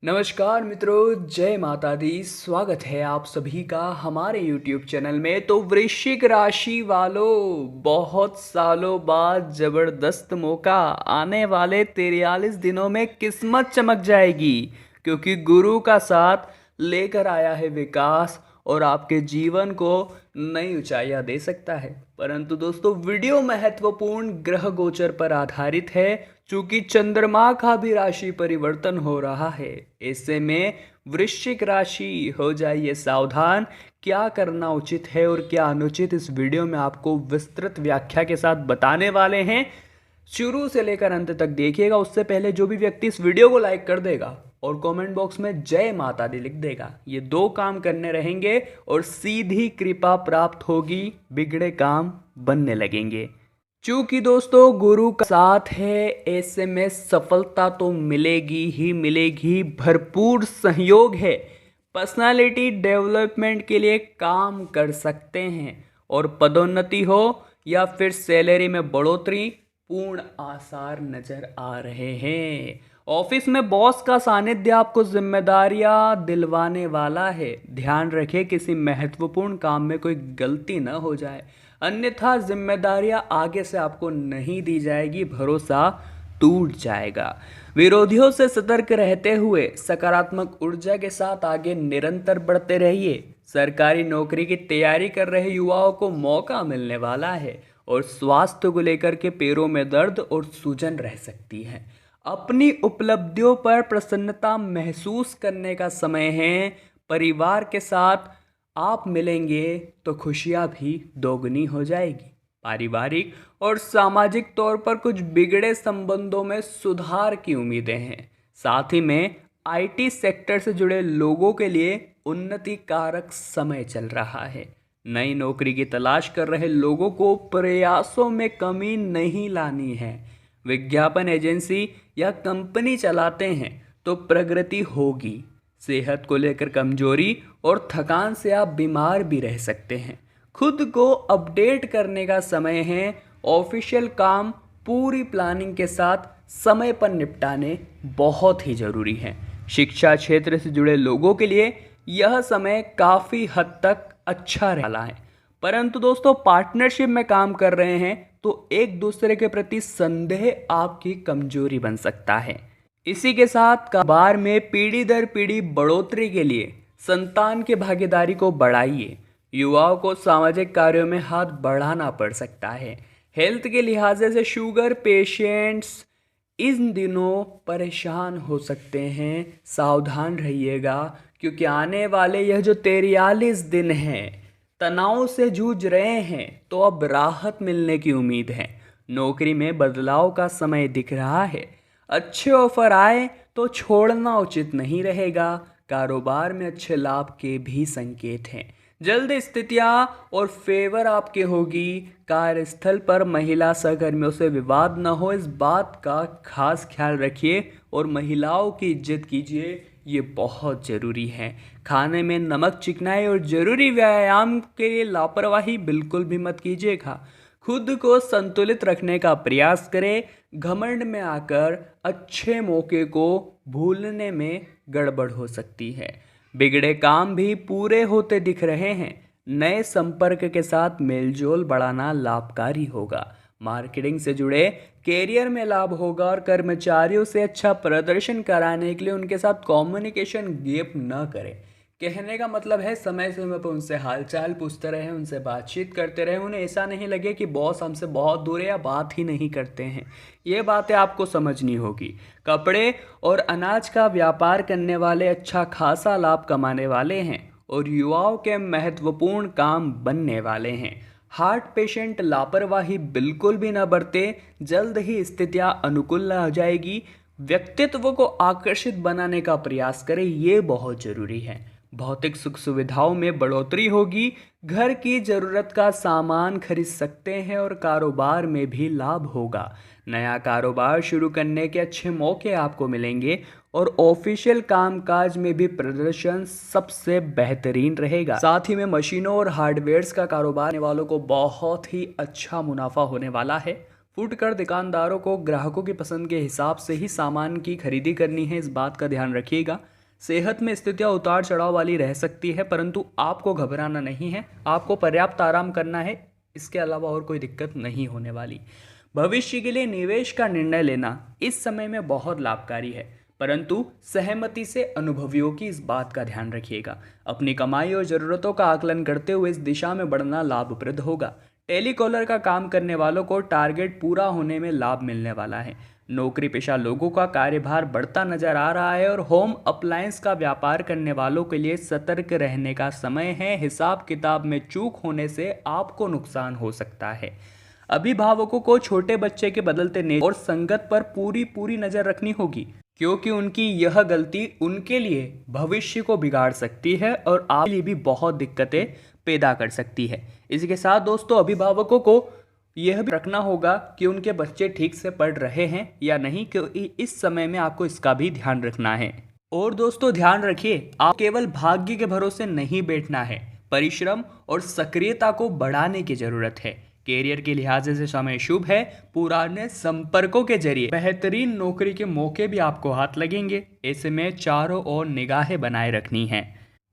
नमस्कार मित्रों, जय माता दी। स्वागत है आप सभी का हमारे YouTube चैनल में। तो वृश्चिक राशि वालों, बहुत सालों बाद ज़बरदस्त मौका, आने वाले 43 दिनों में किस्मत चमक जाएगी, क्योंकि गुरु का साथ लेकर आया है विकास और आपके जीवन को नई ऊंचाइयां दे सकता है। परंतु दोस्तों, वीडियो महत्वपूर्ण ग्रह गोचर पर आधारित है, चूंकि चंद्रमा का भी राशि परिवर्तन हो रहा है। ऐसे में वृश्चिक राशि हो जाइए सावधान। क्या करना उचित है और क्या अनुचित, इस वीडियो में आपको विस्तृत व्याख्या के साथ बताने वाले हैं। शुरू से लेकर अंत तक देखिएगा। उससे पहले जो भी व्यक्ति इस वीडियो को लाइक कर देगा और कमेंट बॉक्स में जय माता दी लिख देगा, ये दो काम करने रहेंगे और सीधी कृपा प्राप्त होगी, बिगड़े काम बनने लगेंगे। क्योंकि दोस्तों गुरु का साथ है, ऐसे में सफलता तो मिलेगी ही मिलेगी, भरपूर सहयोग है। पर्सनालिटी डेवलपमेंट के लिए काम कर सकते हैं और पदोन्नति हो या फिर सैलरी में बढ़ोतरी, पूर्ण आसार नजर आ रहे हैं। ऑफिस में बॉस का सानिध्य आपको जिम्मेदारियां दिलवाने वाला है। ध्यान रखें किसी महत्वपूर्ण काम में कोई गलती न हो जाए, अन्यथा जिम्मेदारियां आगे से आपको नहीं दी जाएगी, भरोसा टूट जाएगा। विरोधियों से सतर्क रहते हुए सकारात्मक ऊर्जा के साथ आगे निरंतर बढ़ते रहिए। सरकारी नौकरी की तैयारी कर रहे युवाओं को मौका मिलने वाला है और स्वास्थ्य को लेकर के पैरों में दर्द और सूजन रह सकती है। अपनी उपलब्धियों पर प्रसन्नता महसूस करने का समय है। परिवार के साथ आप मिलेंगे तो खुशियां भी दोगुनी हो जाएगी। पारिवारिक और सामाजिक तौर पर कुछ बिगड़े संबंधों में सुधार की उम्मीदें हैं। साथ ही में आईटी सेक्टर से जुड़े लोगों के लिए उन्नति कारक समय चल रहा है। नई नौकरी की तलाश कर रहे लोगों को प्रयासों में कमी नहीं लानी है। विज्ञापन एजेंसी या कंपनी चलाते हैं तो प्रगति होगी। सेहत को लेकर कमजोरी और थकान से आप बीमार भी रह सकते हैं। खुद को अपडेट करने का समय है। ऑफिशियल काम पूरी प्लानिंग के साथ समय पर निपटाने बहुत ही जरूरी है। शिक्षा क्षेत्र से जुड़े लोगों के लिए यह समय काफ़ी हद तक अच्छा रहा है। परंतु दोस्तों, पार्टनरशिप में काम कर रहे हैं तो एक दूसरे के प्रति संदेह आपकी कमजोरी बन सकता है। इसी के साथ कारोबार में पीढ़ी दर पीढ़ी बढ़ोतरी के लिए संतान की भागीदारी को बढ़ाइए। युवाओं को सामाजिक कार्यों में हाथ बढ़ाना पड़ सकता है। हेल्थ के लिहाज से शुगर पेशेंट्स इन दिनों परेशान हो सकते हैं। सावधान रहिएगा, क्योंकि आने वाले यह जो 43 दिन हैं, तनाव से जूझ रहे हैं तो अब राहत मिलने की उम्मीद है। नौकरी में बदलाव का समय दिख रहा है। अच्छे ऑफर आए तो छोड़ना उचित नहीं रहेगा। कारोबार में अच्छे लाभ के भी संकेत हैं। जल्द स्थितियां और फेवर आपके होगी। कार्यस्थल पर महिला सहकर्मियों से विवाद न हो, इस बात का खास ख्याल रखिए और महिलाओं की इज्जत कीजिए, ये बहुत ज़रूरी है। खाने में नमक चिकनाई और ज़रूरी व्यायाम के लिए लापरवाही बिल्कुल भी मत कीजिएगा। खुद को संतुलित रखने का प्रयास करें। घमंड में आकर अच्छे मौके को भूलने में गड़बड़ हो सकती है। बिगड़े काम भी पूरे होते दिख रहे हैं। नए संपर्क के साथ मेलजोल बढ़ाना लाभकारी होगा। मार्केटिंग से जुड़े कैरियर में लाभ होगा और कर्मचारियों से अच्छा प्रदर्शन कराने के लिए उनके साथ कम्युनिकेशन गैप न करें। कहने का मतलब है समय समय पर उनसे हालचाल पूछते रहें, उनसे बातचीत करते रहें। उन्हें ऐसा नहीं लगे कि बॉस हमसे बहुत दूर है या बात ही नहीं करते हैं। ये बातें आपको समझनी होगी। कपड़े और अनाज का व्यापार करने वाले अच्छा खासा लाभ कमाने वाले हैं और युवाओं के महत्वपूर्ण काम बनने वाले हैं। हार्ट पेशेंट लापरवाही बिल्कुल भी न बरते, जल्द ही स्थितियां अनुकूल हो जाएगी। व्यक्तित्व को आकर्षित बनाने का प्रयास करें, ये बहुत जरूरी है। भौतिक सुख सुविधाओं में बढ़ोतरी होगी। घर की जरूरत का सामान खरीद सकते हैं और कारोबार में भी लाभ होगा। नया कारोबार शुरू करने के अच्छे मौके आपको मिलेंगे और ऑफिशियल कामकाज में भी प्रदर्शन सबसे बेहतरीन रहेगा। साथ ही में मशीनों और हार्डवेयर्स का कारोबार करने वालों को बहुत ही अच्छा मुनाफा होने वाला है। फुटकर दुकानदारों को ग्राहकों की पसंद के हिसाब से ही सामान की खरीदी करनी है, इस बात का ध्यान रखिएगा। सेहत में स्थितियां उतार चढ़ाव वाली रह सकती है, परंतु आपको घबराना नहीं है, आपको पर्याप्त आराम करना है, इसके अलावा और कोई दिक्कत नहीं होने वाली। भविष्य के लिए निवेश का निर्णय लेना इस समय में बहुत लाभकारी है, परंतु सहमति से अनुभवियों की इस बात का ध्यान रखिएगा। अपनी कमाई और ज़रूरतों का आकलन करते हुए इस दिशा में बढ़ना लाभप्रद होगा। टेलीकॉलर का काम करने वालों को टारगेट पूरा होने में लाभ मिलने वाला है। नौकरी पेशा लोगों का कार्यभार बढ़ता नजर आ रहा है और होम अप्लायंस का व्यापार करने वालों के लिए सतर्क रहने का समय है। हिसाब किताब में चूक होने से आपको नुकसान हो सकता है। अभिभावकों को छोटे बच्चे के बदलते नेचर और संगत पर पूरी नजर रखनी होगी, क्योंकि उनकी यह गलती उनके लिए भविष्य को बिगाड़ सकती है और आपके लिए भी बहुत दिक्कतें पैदा कर सकती है। इसी के साथ दोस्तों, अभिभावकों को यह भी रखना होगा कि उनके बच्चे ठीक से पढ़ रहे हैं या नहीं, क्योंकि इस समय में आपको इसका भी ध्यान रखना है। और दोस्तों ध्यान रखिए, आप केवल भाग्य के भरोसे नहीं बैठना है, परिश्रम और सक्रियता को बढ़ाने की जरूरत है। कैरियर के लिहाज से समय शुभ है। पुराने संपर्कों के जरिए बेहतरीन नौकरी के मौके भी आपको हाथ लगेंगे। ऐसे में चारों ओर निगाहें बनाए रखनी है।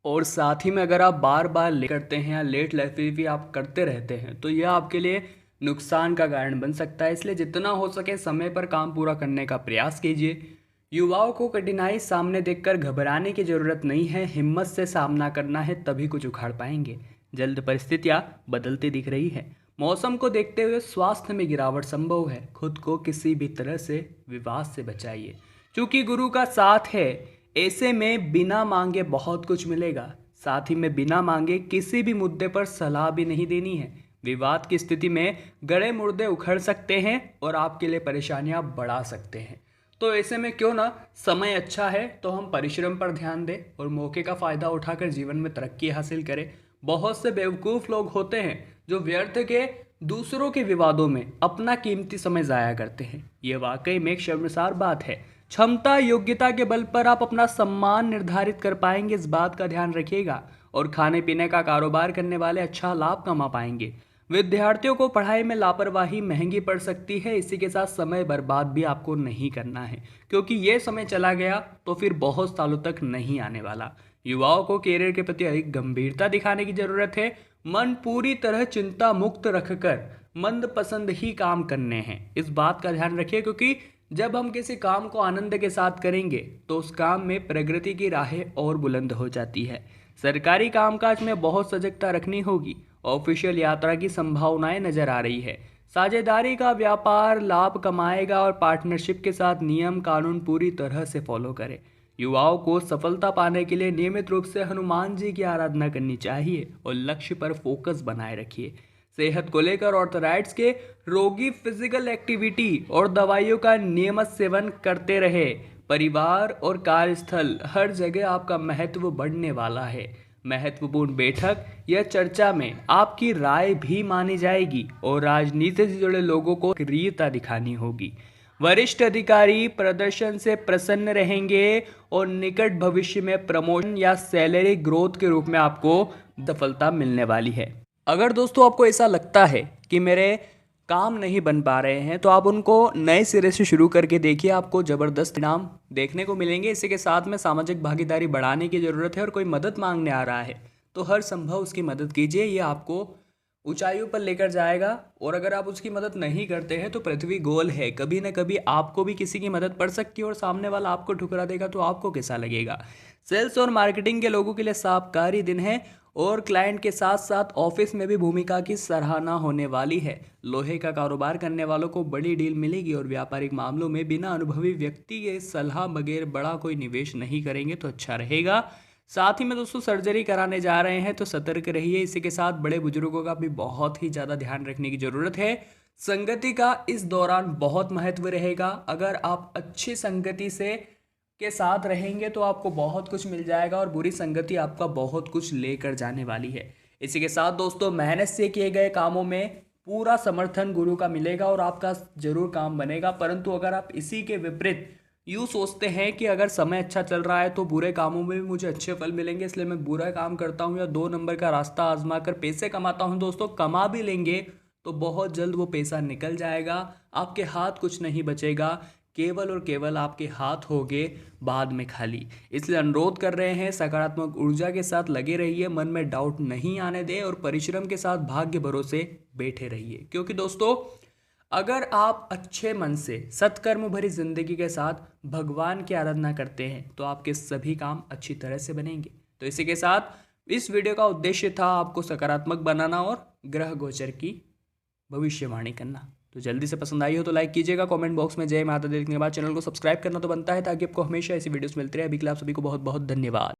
और साथ ही में अगर आप बार बार लेट करते हैं या लेट लाइब्रेरी आप करते रहते हैं तो यह आपके लिए नुकसान का कारण बन सकता है। इसलिए जितना हो सके समय पर काम पूरा करने का प्रयास कीजिए। युवाओं को कठिनाई सामने देखकर घबराने की जरूरत नहीं है, हिम्मत से सामना करना है, तभी कुछ उखाड़ पाएंगे। जल्द परिस्थितियां बदलती दिख रही है। मौसम को देखते हुए स्वास्थ्य में गिरावट संभव है। खुद को किसी भी तरह से विवाद से बचाइए, क्योंकि गुरु का साथ है। ऐसे में बिना मांगे बहुत कुछ मिलेगा। साथ ही में बिना मांगे किसी भी मुद्दे पर सलाह भी नहीं देनी है। विवाद की स्थिति में गड़े मुर्दे उखड़ सकते हैं और आपके लिए परेशानियां बढ़ा सकते हैं। तो ऐसे में क्यों ना, समय अच्छा है तो हम परिश्रम पर ध्यान दें और मौके का फायदा उठाकर जीवन में तरक्की हासिल करें। बहुत से बेवकूफ़ लोग होते हैं जो व्यर्थ के दूसरों के विवादों में अपना कीमती समय ज़ाया करते हैं। ये वाकई में एक शर्मसार बात है। क्षमता योग्यता के बल पर आप अपना सम्मान निर्धारित कर पाएंगे, इस बात का ध्यान रखिएगा। और खाने पीने का कारोबार करने वाले अच्छा लाभ कमा पाएंगे। विद्यार्थियों को पढ़ाई में लापरवाही महंगी पड़ सकती है। इसी के साथ समय बर्बाद भी आपको नहीं करना है, क्योंकि ये समय चला गया तो फिर बहुत सालों तक नहीं आने वाला। युवाओं को कैरियर के प्रति अधिक गंभीरता दिखाने की जरूरत है। मन पूरी तरह चिंता मुक्त रखकर मंद पसंद ही काम करने हैं, इस बात का ध्यान रखिए। क्योंकि जब हम किसी काम को आनंद के साथ करेंगे तो उस काम में प्रगति की राहें और बुलंद हो जाती है। सरकारी कामकाज में बहुत सजगता रखनी होगी। ऑफिशियल यात्रा की संभावनाएं नजर आ रही है। साझेदारी का व्यापार लाभ कमाएगा और पार्टनरशिप के साथ नियम कानून पूरी तरह से फॉलो करें। युवाओं को सफलता पाने के लिए नियमित रूप से हनुमान जी की आराधना करनी चाहिए और लक्ष्य पर फोकस बनाए रखिए। सेहत को लेकर ऑर्थराइटिस के रोगी फिजिकल एक्टिविटी और दवाइयों का नियमित सेवन करते रहे। परिवार और कार्यस्थल हर जगह आपका महत्व बढ़ने वाला है। महत्वपूर्ण बैठक या चर्चा में आपकी राय भी मानी जाएगी और राजनीति से जुड़े लोगों को सक्रियता दिखानी होगी। वरिष्ठ अधिकारी प्रदर्शन से प्रसन्न रहेंगे और निकट भविष्य में प्रमोशन या सैलरी ग्रोथ के रूप में आपको सफलता मिलने वाली है। अगर दोस्तों आपको ऐसा लगता है कि मेरे काम नहीं बन पा रहे हैं तो आप उनको नए सिरे से शुरू करके देखिए, आपको ज़बरदस्त इनाम देखने को मिलेंगे। इसी के साथ में सामाजिक भागीदारी बढ़ाने की ज़रूरत है और कोई मदद मांगने आ रहा है तो हर संभव उसकी मदद कीजिए, ये आपको ऊंचाइयों पर लेकर जाएगा। और अगर आप उसकी मदद नहीं करते हैं तो पृथ्वी गोल है, कभी ना कभी आपको भी किसी की मदद पड़ सकती है और सामने वाला आपको ठुकरा देगा तो आपको कैसा लगेगा। सेल्स और मार्केटिंग के लोगों के लिए लाभकारी दिन है और क्लाइंट के साथ साथ ऑफिस में भी भूमिका की सराहना होने वाली है। लोहे का कारोबार करने वालों को बड़ी डील मिलेगी और व्यापारिक मामलों में बिना अनुभवी व्यक्ति के सलाह बगैर बड़ा कोई निवेश नहीं करेंगे तो अच्छा रहेगा। साथ ही में दोस्तों सर्जरी कराने जा रहे हैं तो सतर्क रहिए। इसी के साथ बड़े बुजुर्गों का भी बहुत ही ज़्यादा ध्यान रखने की ज़रूरत है। संगति का इस दौरान बहुत महत्व रहेगा। अगर आप अच्छी संगति से के साथ रहेंगे तो आपको बहुत कुछ मिल जाएगा और बुरी संगति आपका बहुत कुछ लेकर जाने वाली है। इसी के साथ दोस्तों मेहनत से किए गए कामों में पूरा समर्थन गुरु का मिलेगा और आपका जरूर काम बनेगा। परंतु अगर आप इसी के विपरीत यूँ सोचते हैं कि अगर समय अच्छा चल रहा है तो बुरे कामों में भी मुझे अच्छे फल मिलेंगे, इसलिए मैं बुरा काम करता हूँ या 2 नंबर का रास्ता आजमा कर पैसे कमाता हूँ, दोस्तों कमा भी लेंगे तो बहुत जल्द वो पैसा निकल जाएगा, आपके हाथ कुछ नहीं बचेगा, केवल और केवल आपके हाथ होंगे बाद में खाली। इसलिए अनुरोध कर रहे हैं, सकारात्मक ऊर्जा के साथ लगे रहिए, मन में डाउट नहीं आने दें और परिश्रम के साथ भाग्य भरोसे बैठे रहिए। क्योंकि दोस्तों, अगर आप अच्छे मन से सत्कर्म भरी जिंदगी के साथ भगवान की आराधना करते हैं तो आपके सभी काम अच्छी तरह से बनेंगे। तो इसी के साथ इस वीडियो का उद्देश्य था आपको सकारात्मक बनाना और ग्रह गोचर की भविष्यवाणी करना। तो जल्दी से पसंद आई हो तो लाइक कीजिएगा, कमेंट बॉक्स में जय माता दी लिखने के बाद चैनल को सब्सक्राइब करना तो बनता है, ताकि आपको हमेशा ऐसी वीडियोस मिलती रहे। अभी के लिए आप सभी को बहुत बहुत धन्यवाद।